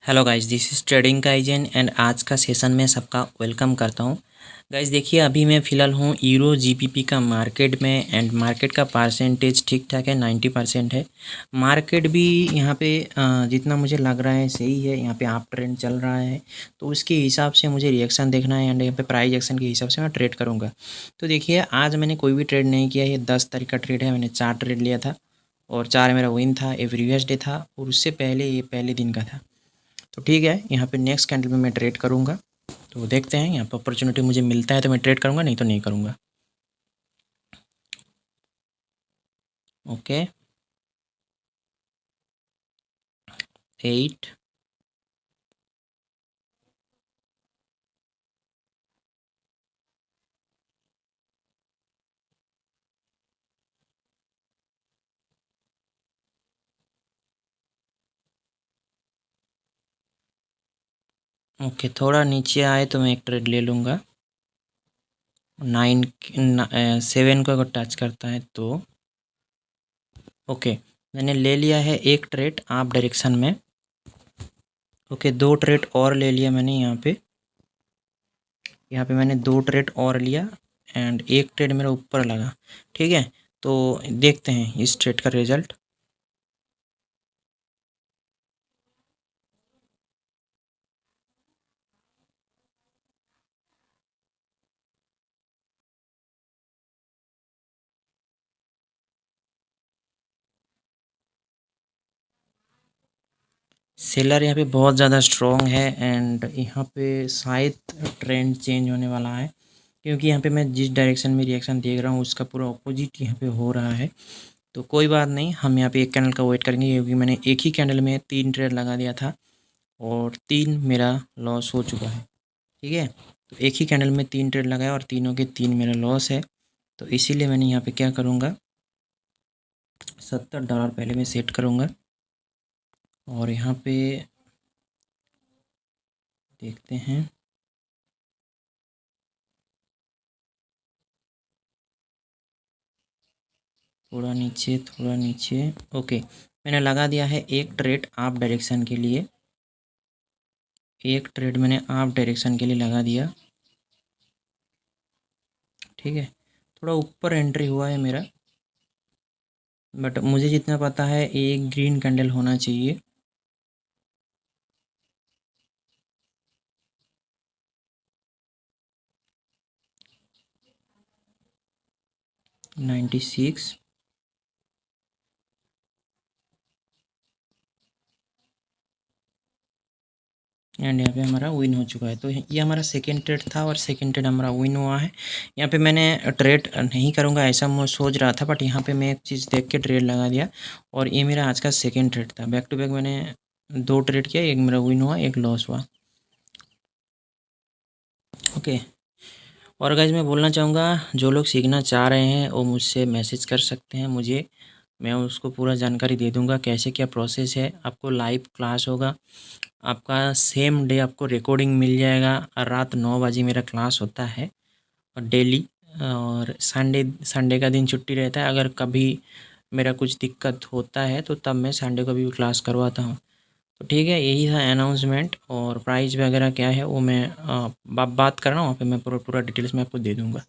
Hello guys, this is trading kaizen and आज का session में सबका वेलकम करता हूं। गाइस देखिए, अभी मैं फ़िलहाल हूं यूरो जीबीपी का मार्केट में एंड मार्केट का परसेंटेज ठीक ठाक है, 90% है। मार्केट भी यहां पे जितना मुझे लग रहा है सही है। यहां पे अप ट्रेंड चल रहा है, तो उसके हिसाब से मुझे रिएक्शन देखना है एंड यहाँ पे प्राइस एक्शन के हिसाब से मैं ट्रेड करूँगा। तो देखिए, आज मैंने कोई भी ट्रेड नहीं किया। ये 10 तारीख का ट्रेड है। मैंने 4 ट्रेड लिया था और 4 मेरा विन था। ये प्रीवियस डे था और उससे पहले ये पहले दिन का था। तो ठीक है, यहाँ पे नेक्स्ट कैंडल में मैं ट्रेड करूँगा। तो देखते हैं, यहाँ पे अपॉर्चुनिटी मुझे मिलता है तो मैं ट्रेड करूँगा, नहीं तो नहीं करूँगा। ओके, 8। ओके, थोड़ा नीचे आए तो मैं एक ट्रेड ले लूँगा। 9 7 को अगर टच करता है तो ओके, मैंने ले लिया है एक ट्रेड आप डायरेक्शन में। ओके, 2 ट्रेड और ले लिया मैंने यहाँ पे मैंने 2 ट्रेड और लिया एंड एक ट्रेड मेरा ऊपर लगा। ठीक है, तो देखते हैं इस ट्रेड का रिजल्ट। सेलर यहाँ पे बहुत ज़्यादा स्ट्रॉन्ग है एंड यहाँ पे शायद ट्रेंड चेंज होने वाला है, क्योंकि यहाँ पे मैं जिस डायरेक्शन में रिएक्शन देख रहा हूँ उसका पूरा ऑपोजिट यहाँ पे हो रहा है। तो कोई बात नहीं, हम यहाँ पे एक कैंडल का वेट करेंगे, क्योंकि मैंने एक ही कैंडल में 3 ट्रेड लगा दिया था और 3 मेरा लॉस हो चुका है। ठीक है, तो एक ही कैंडल में 3 ट्रेड लगाया और तीनों के 3 मेरा लॉस है। तो इसीलिए मैंने यहाँ पे क्या करूँगा, $70 पहले मैं सेट करूँगा और यहाँ पे देखते हैं। थोड़ा नीचे, थोड़ा नीचे। ओके, मैंने लगा दिया है एक ट्रेड आप डायरेक्शन के लिए। एक ट्रेड मैंने आप डायरेक्शन के लिए लगा दिया। ठीक है, थोड़ा ऊपर एंट्री हुआ है मेरा, बट मुझे जितना पता है एक ग्रीन कैंडल होना चाहिए। नाइन्टी सिक्स एंड यहाँ पे हमारा विन हो चुका है। तो ये हमारा सेकेंड ट्रेड था और सेकेंड ट्रेड हमारा विन हुआ है। यहाँ पे मैंने ट्रेड नहीं करूँगा ऐसा मैं सोच रहा था, बट यहाँ पे मैं एक चीज़ देख के ट्रेड लगा दिया और ये मेरा आज का सेकेंड ट्रेड था। बैक टू बैक मैंने 2 ट्रेड किया, एक मेरा विन हुआ, एक लॉस हुआ। ओके, और गाइज मैं बोलना चाहूँगा, जो लोग सीखना चाह रहे हैं वो मुझसे मैसेज कर सकते हैं मुझे। मैं उसको पूरा जानकारी दे दूँगा कैसे क्या प्रोसेस है। आपको लाइव क्लास होगा, आपका सेम डे आपको रिकॉर्डिंग मिल जाएगा। रात 9 बजे मेरा क्लास होता है और डेली, और संडे संडे का दिन छुट्टी रहता है। अगर कभी मेरा कुछ दिक्कत होता है तो तब मैं संडे को भी क्लास करवाता हूँ। तो ठीक है, यही था अनाउंसमेंट, और प्राइस वगैरह क्या है वो मैं बात कर रहा हूँ वहाँ पे मैं पूरा पूरा डिटेल्स में आपको दे दूँगा।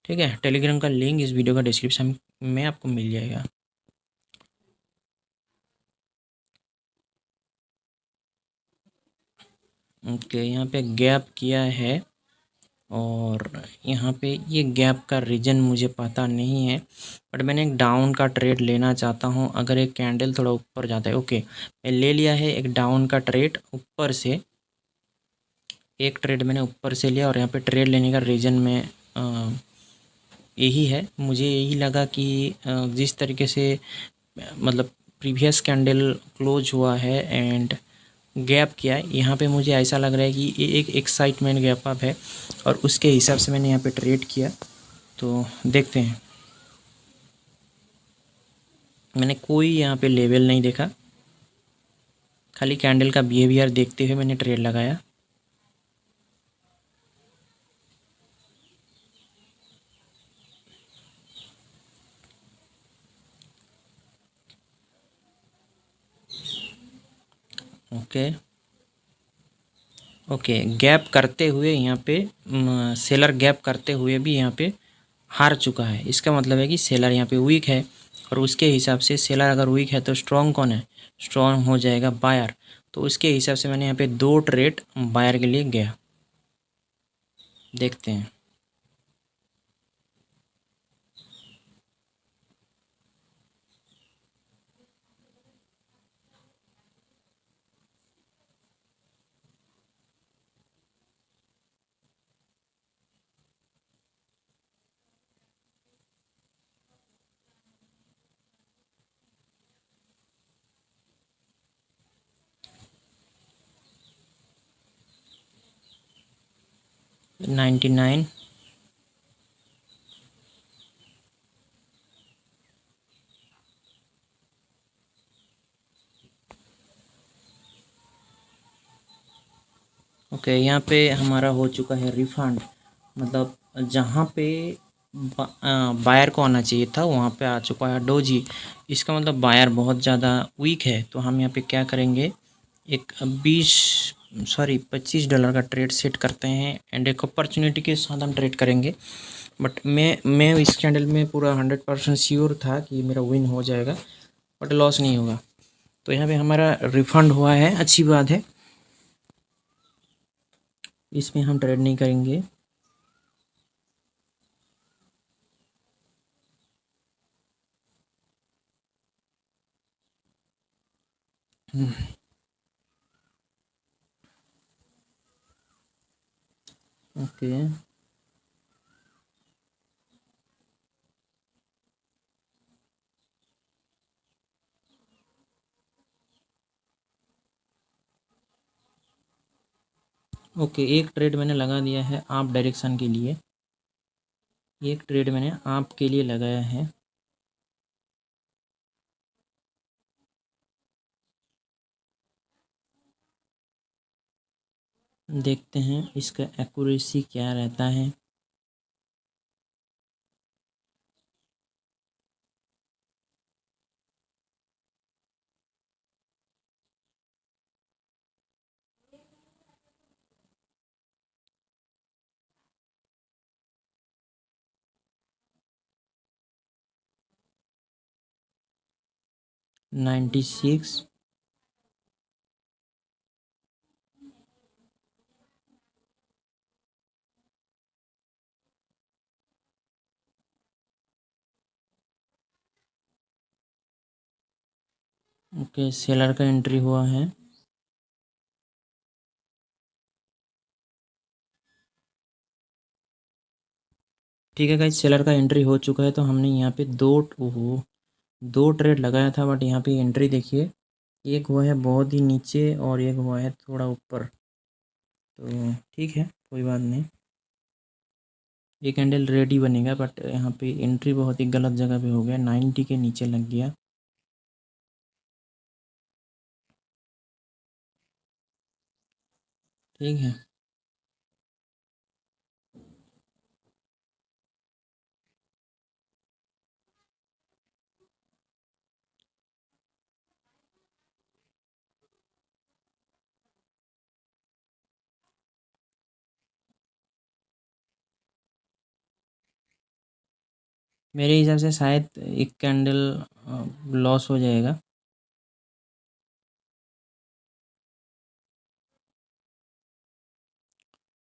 ठीक है, टेलीग्राम का लिंक इस वीडियो का डिस्क्रिप्शन में आपको मिल जाएगा। ओके, यहाँ पे गैप किया है और यहाँ पे ये गैप का रीज़न मुझे पता नहीं है, बट मैंने एक डाउन का ट्रेड लेना चाहता हूँ। अगर एक कैंडल थोड़ा ऊपर जाता है, ओके मैं ले लिया है एक डाउन का ट्रेड ऊपर से। एक ट्रेड मैंने ऊपर से लिया और यहाँ पे ट्रेड लेने का रीज़न में यही है। मुझे यही लगा कि जिस तरीके से मतलब प्रीवियस कैंडल क्लोज हुआ है एंड गैप किया है, यहाँ पे मुझे ऐसा लग रहा है कि ये एक एक्साइटमेंट गैप अप है और उसके हिसाब से मैंने यहाँ पे ट्रेड किया। तो देखते हैं, मैंने कोई यहाँ पे लेवल नहीं देखा, खाली कैंडल का बिहेवियर देखते हुए मैंने ट्रेड लगाया। ओके, ओके, गैप करते हुए यहाँ पे सेलर गैप करते हुए भी यहाँ पे हार चुका है। इसका मतलब है कि सेलर यहाँ पे वीक है, और उसके हिसाब से सेलर अगर वीक है तो स्ट्रॉन्ग कौन है? स्ट्रॉन्ग हो जाएगा बायर। तो उसके हिसाब से मैंने यहाँ पे 2 ट्रेड बायर के लिए गया। देखते हैं। नाइन्टी नाइन, ओके, यहाँ पे हमारा हो चुका है रिफंड। मतलब जहाँ पे बायर को आना चाहिए था वहाँ पे आ चुका है डोजी। इसका मतलब बायर बहुत ज़्यादा वीक है। तो हम यहाँ पे क्या करेंगे, एक 25 डॉलर का ट्रेड सेट करते हैं, एंड एक अपॉर्चुनिटी के साथ हम ट्रेड करेंगे। बट मैं इस कैंडल में पूरा 100% श्योर था कि मेरा विन हो जाएगा, बट लॉस नहीं होगा। तो यहाँ पे हमारा रिफंड हुआ है, अच्छी बात है। इसमें हम ट्रेड नहीं करेंगे। ओके, ओके, एक ट्रेड मैंने लगा दिया है आप डायरेक्शन के लिए। एक ट्रेड मैंने आपके लिए लगाया है। देखते हैं इसका एक्यूरेसी क्या रहता है। नाइन्टी सिक्स, ओके, सेलर का एंट्री हुआ है। ठीक है गाइस, सेलर का एंट्री हो चुका है। तो हमने यहाँ पे दो ट्रेड लगाया था, बट यहाँ पे एंट्री देखिए, एक हुआ है बहुत ही नीचे और एक हुआ है थोड़ा ऊपर। तो ठीक है, कोई बात नहीं, ये कैंडल रेडी बनेगा। बट यहाँ पे एंट्री बहुत ही गलत जगह पे हो गया, 90 के नीचे लग गया। ठीक है, मेरे हिसाब से शायद एक कैंडल लॉस हो जाएगा।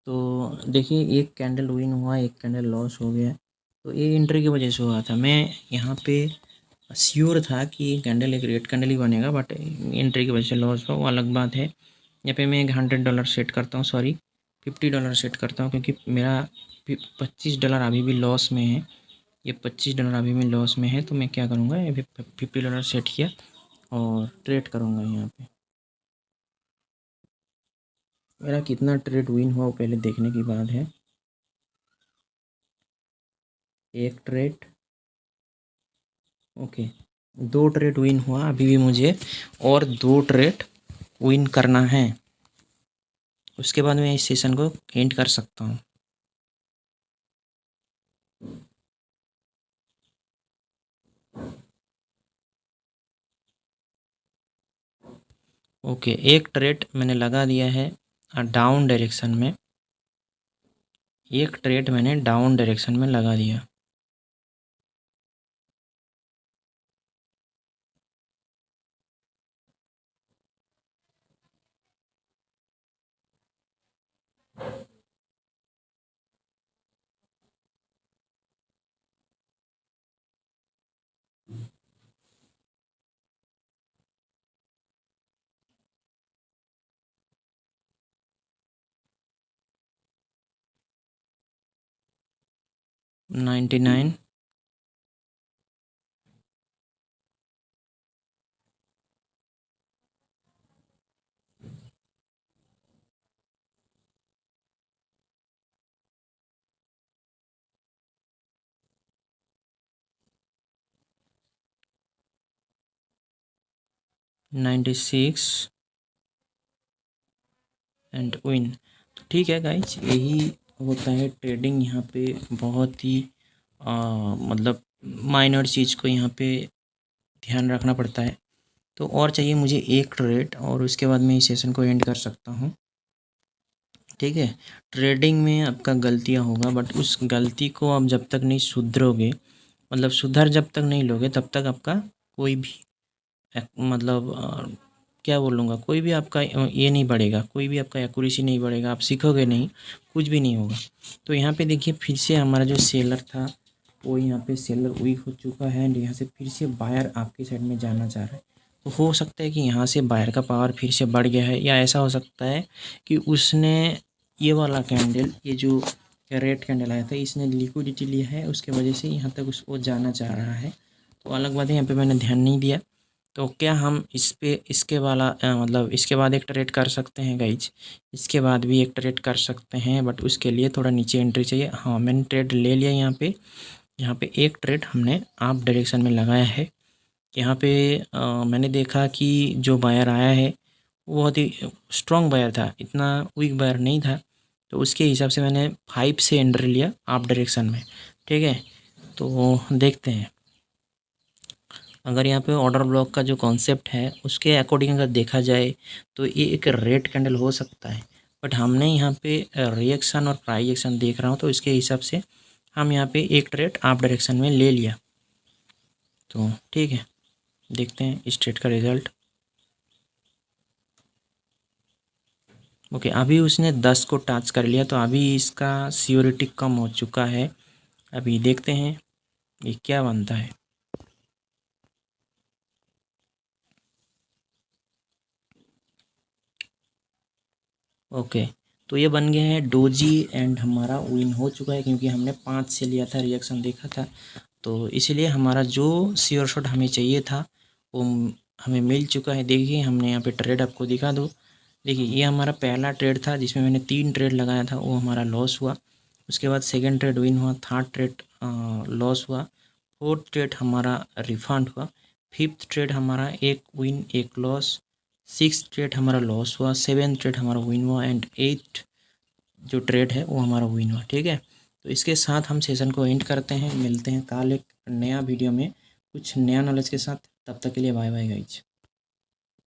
तो देखिए, एक कैंडल विन हुआ, एक कैंडल लॉस हो गया। तो ये एंट्री की वजह से हुआ था। मैं यहाँ पे श्योर था कि ये कैंडल एक रेड कैंडल ही बनेगा, बट एंट्री की वजह से लॉस हुआ, वो अलग बात है। यहाँ पे मैं एक $100 सेट करता हूँ, सॉरी $50 सेट करता हूँ, क्योंकि मेरा $25 अभी भी लॉस में है। ये $25 अभी भी लॉस में है। तो मैं क्या करूँगा, ये $50 सेट किया और ट्रेड करूँगा। यहाँ पे मेरा कितना ट्रेड विन हुआ वो पहले देखने की बात है। एक ट्रेड, ओके, दो ट्रेड विन हुआ। अभी भी मुझे और दो ट्रेड विन करना है, उसके बाद मैं इस सेशन को एंड कर सकता हूँ। ओके, एक ट्रेड मैंने लगा दिया है डाउन डायरेक्शन में, एक ट्रेड मैंने डाउन डायरेक्शन में लगा दिया। Ninety nine, ninety six and win. तो ठीक है गाइज, यही होता है ट्रेडिंग। यहाँ पे बहुत ही मतलब माइनर चीज़ को यहाँ पे ध्यान रखना पड़ता है। तो और चाहिए मुझे एक ट्रेड और उसके बाद मैं इस सेशन को एंड कर सकता हूँ। ठीक है, ट्रेडिंग में आपका गलतियाँ होगा, बट उस गलती को आप जब तक नहीं सुधरोगे, मतलब सुधार जब तक नहीं लोगे, तब तक आपका कोई भी मतलब क्या बोलूँगा, कोई भी आपका ये नहीं बढ़ेगा, कोई भी आपका एक्यूरेसी नहीं बढ़ेगा, आप सीखोगे नहीं, कुछ भी नहीं होगा। तो यहाँ पे देखिए फिर से हमारा जो सेलर था वो यहाँ पे सेलर वीक हो चुका है एंड यहाँ से फिर से बायर आपके साइड में जाना चाह रहा है। तो हो सकता है कि यहाँ से बायर का पावर फिर से बढ़ गया है, या ऐसा हो सकता है कि उसने ये वाला कैंडल, ये जो रेड कैंडल आया था, इसने लिक्विडिटी लिया है, उसके वजह से यहाँ तक वो जाना चाह रहा है। तो अलग बात है, यहाँ पे मैंने ध्यान नहीं दिया। तो क्या हम इस पे इसके वाला मतलब इसके बाद एक ट्रेड कर सकते हैं गाइज, इसके बाद भी एक ट्रेड कर सकते हैं, बट उसके लिए थोड़ा नीचे एंट्री चाहिए। हाँ, मैंने ट्रेड ले लिया यहाँ पे। यहाँ पे एक ट्रेड हमने अप डायरेक्शन में लगाया है। यहाँ पे मैंने देखा कि जो बायर आया है वो बहुत ही स्ट्रॉन्ग बायर था, इतना वीक बायर नहीं था। तो उसके हिसाब से मैंने 5 से एंट्री लिया अप डायरेक्शन में। ठीक है, तो देखते हैं। अगर यहाँ पे ऑर्डर ब्लॉक का जो कॉन्सेप्ट है उसके अकॉर्डिंग अगर देखा जाए तो ये एक रेड कैंडल हो सकता है, बट हमने यहाँ पे रिएक्शन और प्राइस एक्शन देख रहा हूँ, तो इसके हिसाब से हम यहाँ पे एक ट्रेड अप डायरेक्शन में ले लिया। तो ठीक है, देखते हैं इस ट्रेड का रिजल्ट। ओके, अभी उसने 10 को टच कर लिया, तो अभी इसका सियोरिटी कम हो चुका है। अभी देखते हैं ये क्या बनता है। ओके, तो ये बन गया है डोजी एंड हमारा विन हो चुका है, क्योंकि हमने 5 से लिया था, रिएक्शन देखा था। तो इसलिए हमारा जो श्योर शॉट हमें चाहिए था वो हमें मिल चुका है। देखिए, हमने यहाँ पे ट्रेड आपको दिखा दो। देखिए, ये हमारा पहला ट्रेड था जिसमें मैंने 3 ट्रेड लगाया था, वो हमारा लॉस हुआ। उसके बाद सेकंड ट्रेड विन हुआ, थर्ड ट्रेड लॉस हुआ, फोर्थ ट्रेड हमारा रिफंड हुआ, फिफ्थ ट्रेड हमारा एक विन एक लॉस, सिक्स ट्रेड हमारा लॉस हुआ, सेवेंथ ट्रेड हमारा विन हुआ एंड एट जो ट्रेड है वो हमारा विन हुआ। ठीक है, तो इसके साथ हम सेशन को एंड करते हैं। मिलते हैं कल एक नया वीडियो में कुछ नया नॉलेज के साथ। तब तक के लिए बाय बाय गाइज।